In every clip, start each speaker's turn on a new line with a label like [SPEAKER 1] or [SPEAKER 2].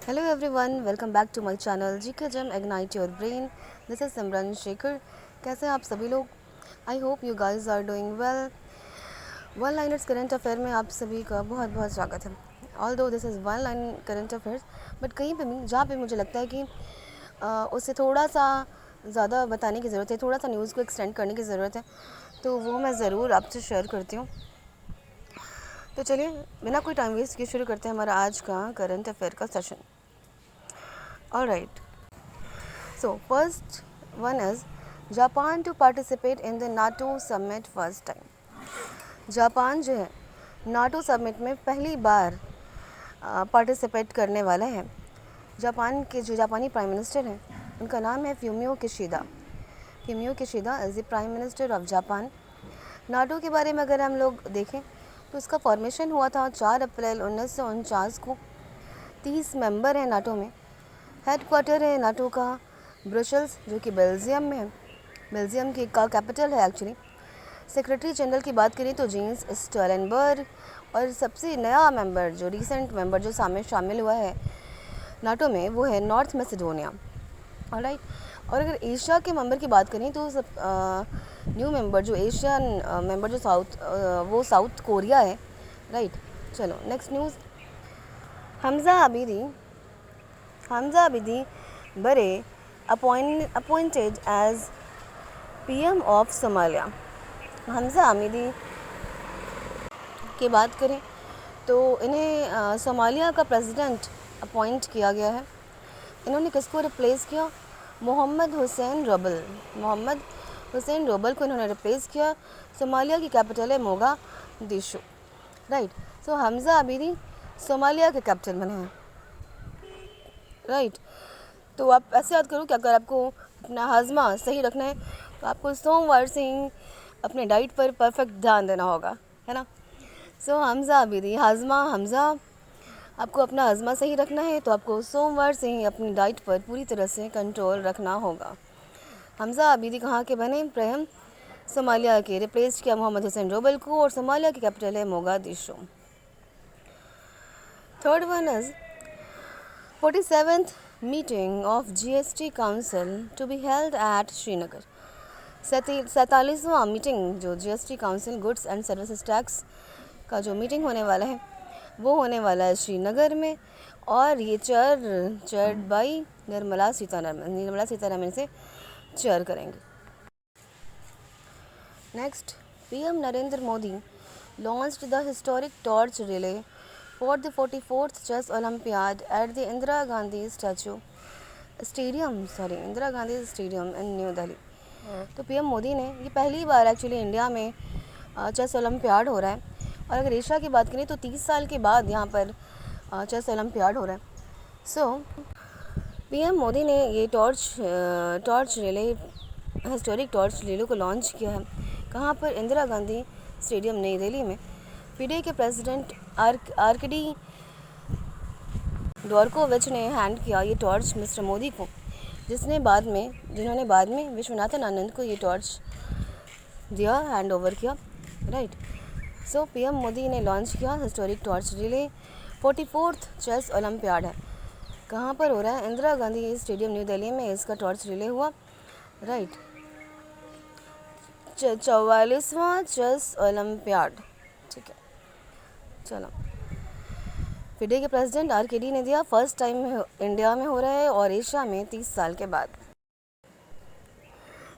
[SPEAKER 1] Hello everyone, welcome back to my channel GK Gym Ignite Your Brain. This is Simran Shekhar. कैसे हैं आप सभी लोग? I hope you guys are doing well. One liners current affair में आप सभी का बहुत बहुत स्वागत है. ऑल दो this is one line current affairs, but कहीं पे भी जहाँ पे मुझे लगता है कि उससे थोड़ा सा ज़्यादा बताने की ज़रूरत है, थोड़ा सा न्यूज़ को एक्सटेंड करने की ज़रूरत है, तो वो मैं ज़रूर आपसे शेयर करती हूँ. तो चलिए बिना कोई टाइम वेस्ट किए शुरू करते हैं हमारा आज का करंट अफेयर का session. Alright. So first one is Japan to participate in the NATO summit first time. Japan जो है नाटो समिट में पहली बार पार्टिसिपेट करने वाला है. जापान के जो जापानी प्राइम मिनिस्टर हैं उनका नाम है Fumio Kishida. Fumio Kishida is the prime minister of Japan. NATO के बारे में अगर हम लोग देखें तो इसका फॉर्मेशन हुआ था 4 अप्रैल 1949 को. 30 मेंबर हैं नाटो में. हेडक्वार्टर है नाटो का ब्रसेल्स, जो कि बेल्जियम में है. बेल्जियम की का कैपिटल है एक्चुअली. सेक्रेटरी जनरल की बात करें तो जेम्स स्टोलनबर्ग. और सबसे नया मेंबर, जो रीसेंट मेंबर जो शामिल हुआ है नाटो में, वो है नॉर्थ मैसेडोनिया. ऑलराइट. और अगर एशिया के मेंबर की बात करें तो सब न्यू मेंबर जो एशियन मेंबर जो वो साउथ कोरिया है. राइट. चलो next news. Hamza Abdi Bare appointed as PM of Somalia. Hamza Abdi की बात करें तो इन्हें सोमालिया का प्रेसिडेंट अपॉइंट किया गया है. इन्होंने किसको रिप्लेस किया? मोहम्मद हुसैन रोबल को इन्होंने रिप्लेस किया. सोमालिया की कैपिटल है मोगादिशु. राइट. सो हमजा आबिदी सोमालिया के कैपिटल बने हैं. राइट. तो आप ऐसे याद करो कि अगर आपको अपना हाजमा सही रखना है तो आपको सोमवार से ही अपने डाइट पर परफेक्ट ध्यान देना होगा, है ना. सो हमजा आबिदी हमजा, आपको अपना हाजमा सही रखना है तो आपको सोमवार से ही अपनी डाइट पर पूरी तरह से कंट्रोल रखना होगा. हमजा आबिदी कहाँ के बने? प्रेम सोमालिया के. रिप्लेस किया मोहम्मद हुसैन रोबल को और सोमालिया की कैपिटल है Mogadishu. Third one is 47th meeting of GST Council to be held at Srinagar. 47वां मीटिंग जो GST council goods and services tax का जो मीटिंग होने वाला है वो होने वाला है श्रीनगर में. और ये चेयर बाई निर्मला सीतारमन से चेयर करेंगे. Next. PM Narendra Modi launched the historic torch relay for the 44th Chess Olympiad at the Indira Gandhi Stadium in New Delhi. तो PM मोदी ने, ये पहली बार एक्चुअली इंडिया में चेस ओलंपियाड हो रहा है. और अगर एशिया की बात करें तो 30 साल के बाद यहाँ पर चेस ओलंपियाड हो रहा है. सो PM मोदी ने ये torch relay, historic torch relay को लॉन्च किया है. कहाँ पर? इंदिरा गांधी स्टेडियम नई दिल्ली में. पीडीए के प्रेसिडेंट आरकेडी डॉर्कोविच ने हैंड किया ये टॉर्च मिस्टर मोदी को, जिन्होंने बाद में विश्वनाथन आनंद को ये टॉर्च दिया, हैंड ओवर किया. राइट. सो PM मोदी ने लॉन्च किया historic torch relay. 44th chess olympiad है. कहाँ पर हो रहा है? इंदिरा गांधी स्टेडियम न्यू दिल्ली में इसका टॉर्च रिले हुआ. राइट. 44वां चेस ओलंपियाड. ठीक है. चलो. फिडे के प्रेसिडेंट आरकेडी ने दिया. फर्स्ट टाइम इंडिया में हो रहा है और एशिया में 30 साल के बाद.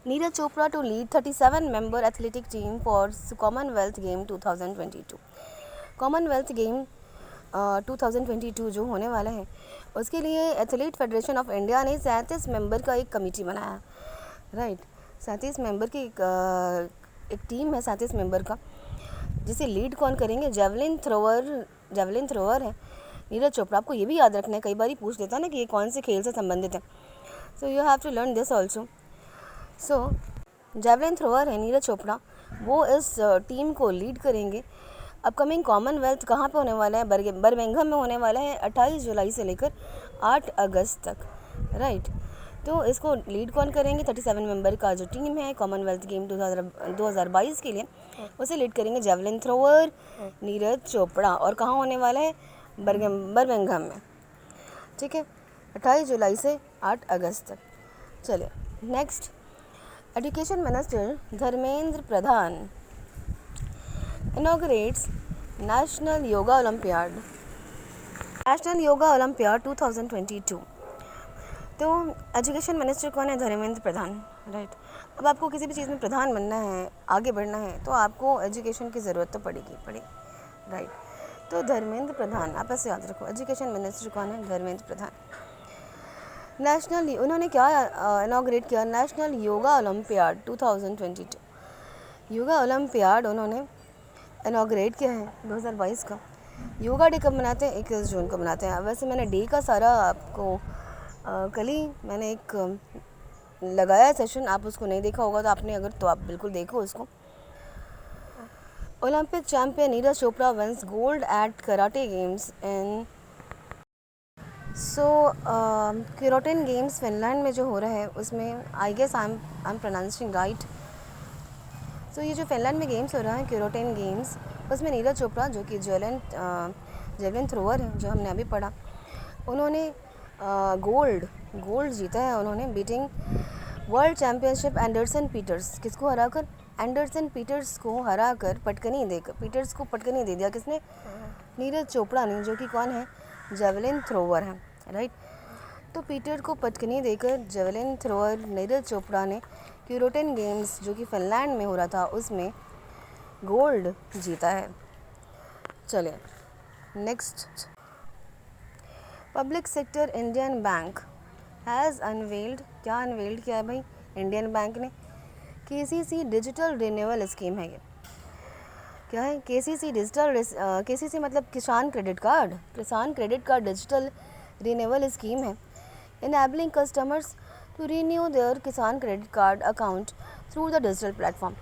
[SPEAKER 1] Neeraj Chopra to lead 37 member athletic team for Commonwealth game 2022. Commonwealth game 2022 जो होने वाला है उसके लिए एथलीट फेडरेशन ऑफ इंडिया ने 37 मेंबर का एक कमेटी बनाया. राइट. 37 मेंबर की एक टीम है, 37 मेंबर का, जिसे लीड कौन करेंगे? जेवलिन थ्रोवर है नीरज चोपड़ा. आपको ये भी याद रखना है, कई बार ही पूछ लेता है ना कि ये कौन से खेल से संबंधित है. So you have to learn this also. So javelin thrower है नीरज चोपड़ा, वो इस टीम को लीड करेंगे. अपकमिंग कॉमनवेल्थ कहाँ पे होने वाला है? बर्मिंघम में होने वाला है 28 जुलाई से लेकर 8 अगस्त तक. राइट. तो इसको लीड कौन करेंगे? 37 मेंबर का जो टीम है कॉमनवेल्थ गेम 2022 के लिए, उसे लीड करेंगे जेवलिन थ्रोवर नीरज चोपड़ा. और कहाँ होने वाला है? बर्मिंघम में. ठीक है, 28 जुलाई से 8 अगस्त तक। चलिए next, education minister Dharmendra Pradhan inaugurates national yoga olympiad 2022। तो एजुकेशन मिनिस्टर कौन है? धर्मेंद्र प्रधान, राइट। अब आपको किसी भी चीज़ में प्रधान बनना है, आगे बढ़ना है, तो आपको एजुकेशन की ज़रूरत तो पड़ेगी, राइट। तो धर्मेंद्र प्रधान, आप ऐसे याद रखो, एजुकेशन मिनिस्टर कौन है? धर्मेंद्र प्रधान। नेशनल, उन्होंने क्या इनॉग्रेट किया? National yoga olympiad 2022। Yoga olympiad उन्होंने इनॉग्रेट किया है 2022 का। योगा डे कब मनाते हैं? 21 जून को मनाते हैं। वैसे मैंने डे का सारा आपको कल ही मैंने एक लगाया सेशन, आप उसको नहीं देखा होगा तो आपने अगर, तो आप बिल्कुल देखो उसको। Olympic champion Neeraj Chopra wins gold at karate games in Kuortane games Finland में जो हो रहा है उसमें, I guess I am pronouncing right. So ये जो फिनलैंड में गेम्स हो रहा है क्यूरोटिन गेम्स, उसमें नीरज चोपड़ा जो कि जेवलिन थ्रोअर है, जो हमने अभी पढ़ा, उन्होंने गोल्ड जीता है उन्होंने, beating world championship Anderson Peters. किसको हराकर? एंडरसन पीटर्स को हराकर, पटकनी देकर, पीटर्स को पटकनी दे दिया। किसने? नीरज चोपड़ा ने, जो कि कौन है? जेवलिन थ्रोअर है, राइट। तो पीटर को पटकनी देकर जेवलिन थ्रोअर नीरज चोपड़ा ने क्यूरोटिन गेम्स जो कि फिनलैंड में हो रहा था उसमें गोल्ड जीता है। चलिए next, public sector Indian bank has unveiled, क्या अनवेल्ड किया है भाई इंडियन बैंक ने? केसीसी डिजिटल रिन्यूअल स्कीम है। ये क्या है? केसीसी डिजिटल, केसीसी मतलब Kisan credit card, Kisan credit card digital renewal scheme है, enabling customers to renew their Kisan credit card account through the digital platform.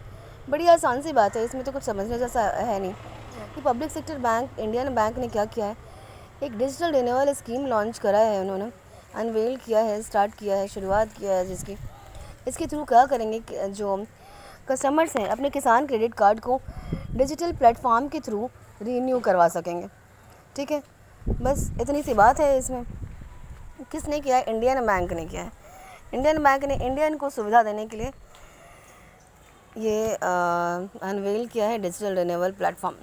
[SPEAKER 1] बड़ी आसान सी बात है, इसमें तो कुछ समझने जैसा है नहीं कि public sector bank Indian bank ने क्या किया है, एक डिजिटल रिन्यूअल स्कीम लॉन्च करा है उन्होंने, अनवेल किया है, स्टार्ट किया है, शुरुआत किया है, जिसकी इसके थ्रू क्या करेंगे, जो कस्टमर्स हैं अपने किसान क्रेडिट कार्ड को डिजिटल प्लेटफॉर्म के थ्रू रीन्यू करवा सकेंगे। ठीक है, बस इतनी सी बात है इसमें। किसने किया है? इंडियन बैंक ने किया है। इंडियन बैंक ने इंडियन को सुविधा देने के लिए ये अनवेल किया है digital renewal platform.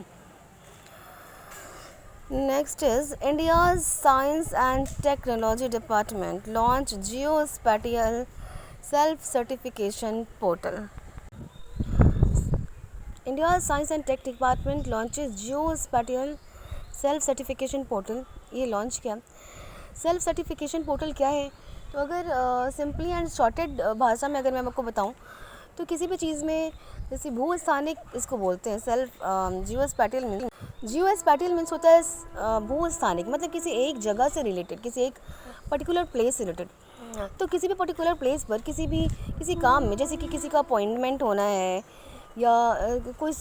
[SPEAKER 1] Next is India's science and technology department launch geospatial self certification portal. India science and tech department launches geospatial self certification portal. ये लॉन्च किया। सेल्फ सर्टिफिकेशन पोर्टल क्या है? तो अगर simply and shorted भाषा में अगर मैं आपको बताऊं तो किसी भी चीज़ में जैसे भूस्थानिक इसको बोलते हैं। सेल्फ जियो स्पैटियल मीन्स होता है भूस्थानिक, मतलब किसी एक जगह से रिलेटेड, किसी एक पर्टिकुलर प्लेस से रिलेटेड। तो किसी भी पर्टिकुलर प्लेस पर किसी काम में, जैसे कि किसी का अपॉइंटमेंट होना है या कोई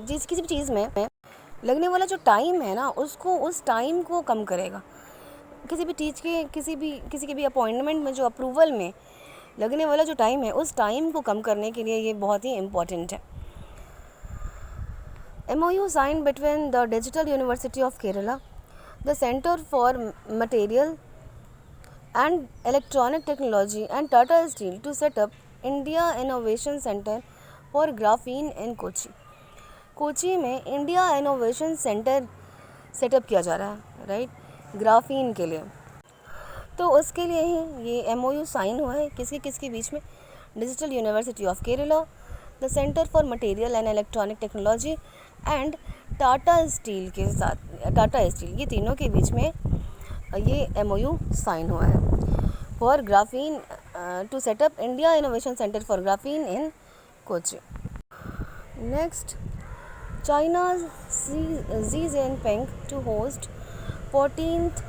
[SPEAKER 1] किसी भी चीज़ में लगने वाला जो टाइम है ना, उसको, उस टाइम को कम करेगा। किसी भी चीज़ के किसी के भी अपॉइंटमेंट में जो अप्रूवल में लगने वाला जो टाइम है, उस टाइम को कम करने के लिए ये बहुत ही इम्पॉर्टेंट है। MOU signed between the Digital University of Kerala, the Center for Material and Electronic Technology and Tata Steel to set up India Innovation Center for Graphene in Kochi। Kochi में इंडिया इनोवेशन सेंटर सेटअप किया जा रहा है, right, graphene के लिए। तो उसके लिए ही ये MOU साइन हुआ है किसके बीच में? Digital university of Kerala, the centre for material and electronic technology and Tata steel के साथ, टाटा स्टील, ये तीनों के बीच में ये MOU साइन हुआ है for graphene to set up India innovation centre for graphene in Kochi. Next, China's Xi Jinping to host 14th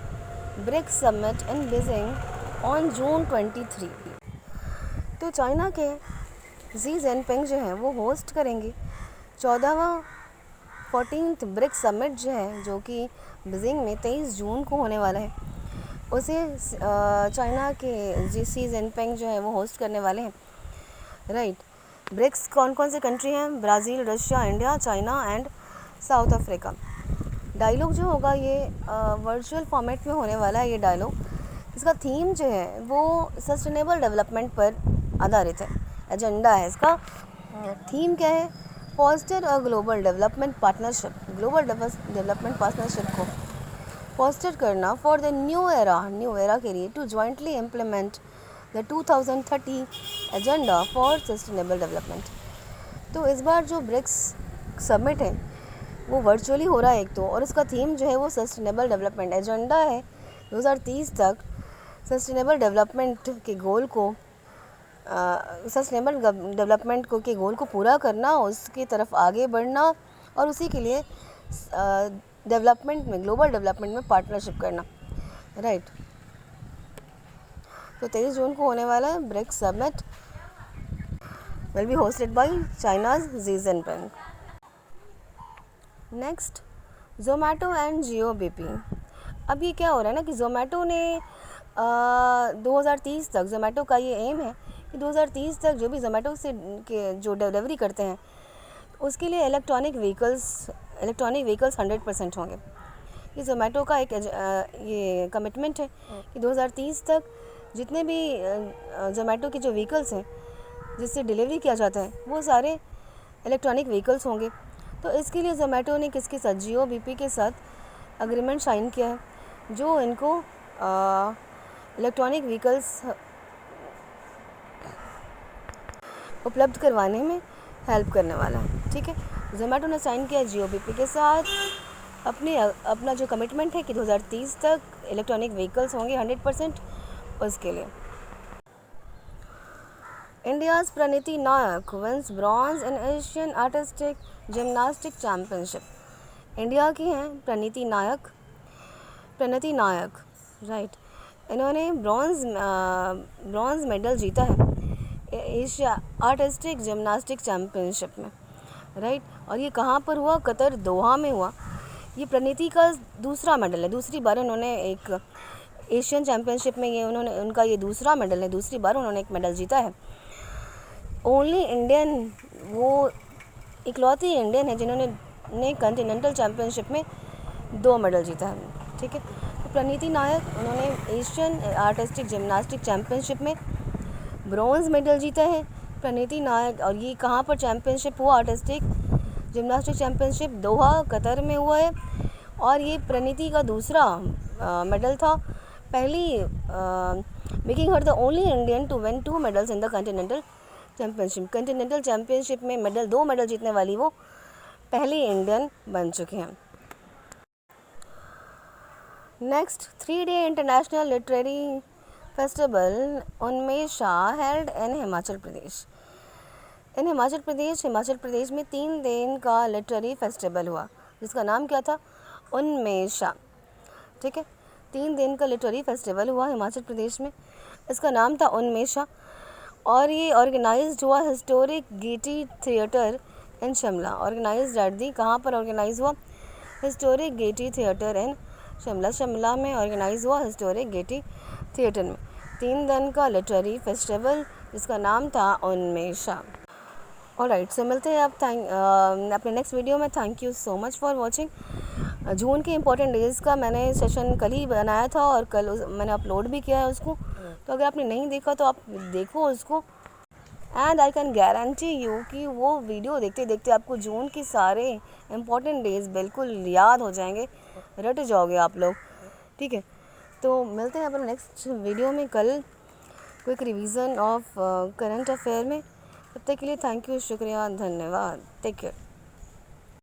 [SPEAKER 1] BRICS Summit in Beijing on June 23। तो चाइना के Xi Jinping जो है वो होस्ट करेंगे 14th ब्रिक्स समिट जो है, जो कि बीजिंग में 23 जून को होने वाला है। उसे चाइना के Xi Jinping जो है वो होस्ट करने वाले हैं, राइट। ब्रिक्स कौन कौन से कंट्री हैं? Brazil, Russia, India, China and South Africa. Dialogue जो होगा ये वर्चुअल फॉर्मेट में होने वाला है। ये डायलॉग, इसका थीम जो है वो सस्टेनेबल डेवलपमेंट पर आधारित है। एजेंडा है इसका, थीम क्या है? Foster a global development partnership, global development partnership को फॉस्टर करना फॉर द न्यू एरा के लिए, to jointly implement the 2030 agenda for sustainable development. तो इस बार जो ब्रिक्स समिट है वो वर्चुअली हो रहा है एक तो, और उसका थीम जो है वो सस्टेनेबल डेवलपमेंट एजेंडा है। 2030 तक सस्टेनेबल डेवलपमेंट के गोल को सस्टेनेबल डेवलपमेंट को के गोल को पूरा करना, उसकी तरफ आगे बढ़ना, और उसी के लिए डेवलपमेंट में, ग्लोबल डेवलपमेंट में पार्टनरशिप करना, राइट। तो 23 जून को होने वाला है BRICS summit, will be hosted by China's Xi Jinping. Next, Zomato and Jio BP. अब ये क्या हो रहा है ना कि ज़ोमैटो ने 2030 तक, ज़ोमैटो का ये एम है कि 2030 तक जो भी ज़ोमैटो से के जो डिलीवरी करते हैं उसके लिए इलेक्ट्रॉनिक व्हीकल्स 100% होंगे। ये ज़ोमैटो का एक ये कमिटमेंट है कि 2030 तक जितने भी ज़ोमैटो के जो व्हीकल्स हैं जिससे डिलीवरी किया जाता है वो सारे इलेक्ट्रॉनिक व्हीकल्स होंगे। तो इसके लिए ज़ोमैटो ने किसके साथ, जियो बीपी के साथ अग्रीमेंट साइन किया है, जो इनको इलेक्ट्रॉनिक व्हीकल्स उपलब्ध करवाने में हेल्प करने वाला है। ठीक है, ज़ोमैटो ने साइन किया जियो बीपी के साथ अपना जो कमिटमेंट है कि 2030 तक इलेक्ट्रॉनिक व्हीकल्स होंगे 100%, उसके लिए। India's Pranati Naik wins bronze in Asian artistic gymnastic championship. India की हैं प्रणीति नायक, राइट। इन्होंने ब्रॉन्ज मेडल जीता है एशिया आर्टिस्टिक जिम्नास्टिक चैम्पियनशिप में, राइट। और ये कहाँ पर हुआ? कतर, दोहा में हुआ। ये प्रणीति का दूसरा मेडल है, दूसरी बार उन्होंने एक एशियन चैम्पियनशिप में उनका ये दूसरा मेडल है, दूसरी बार उन्होंने एक मेडल जीता है। ओनली इंडियन, वो इकलौती इंडियन है जिन्होंने कॉन्टिनेंटल चैम्पियनशिप में 2 मेडल जीता है। ठीक है, तो प्रणीति नायक, उन्होंने एशियन आर्टिस्टिक जिम्नास्टिक चैम्पियनशिप में ब्रॉन्ज मेडल जीता है प्रणीति नायक। और ये कहाँ पर चैम्पियनशिप हुआ? आर्टिस्टिक जिम्नास्टिक चैम्पियनशिप दोहा, कतर में हुआ है। और ये प्रणीति का दूसरा मेडल था, पहली making her the only Indian to win 2 medals in the continental championship. Continental championship में 2 मेडल जीतने वाली वो पहली इंडियन बन चुके हैं। Next, 3-day international literary festival Unmesha held in Himachal Pradesh. Himachal Pradesh में 3 दिन का लिटरेरी फेस्टिवल हुआ जिसका नाम क्या था? उन्मेषा। ठीक है, 3 दिन का लिटरेरी फेस्टिवल हुआ हिमाचल प्रदेश में, इसका नाम था उन्मेषा। और ये ऑर्गेनाइज्ड हुआ historic Gaiety theatre in Shimla. Organised at the, कहाँ पर ऑर्गेनाइज हुआ? Historic Gaiety theatre in Shimla में ऑर्गेनाइज हुआ हिस्टोरिक गेटी थिएटर में 3 दिन का लिटरेरी फेस्टिवल जिसका नाम था उन्मेषा। ऑलराइट, सो मिलते हैं आप अपने नेक्स्ट वीडियो में। Thank you so much for watching. June के इंपॉर्टेंट डेज़ का मैंने सेशन कल ही बनाया था और कल मैंने अपलोड भी किया है उसको, तो अगर आपने नहीं देखा तो आप देखो उसको। And I can guarantee you कि वो वीडियो देखते देखते आपको जून के सारे इंपॉर्टेंट डेज़ बिल्कुल याद हो जाएंगे, रट जाओगे आप लोग। ठीक है, तो मिलते हैं अपने नेक्स्ट वीडियो में कल, quick revision of current affair में। तब तक के लिए थैंक यू, शुक्रिया, धन्यवाद, टेक केयर।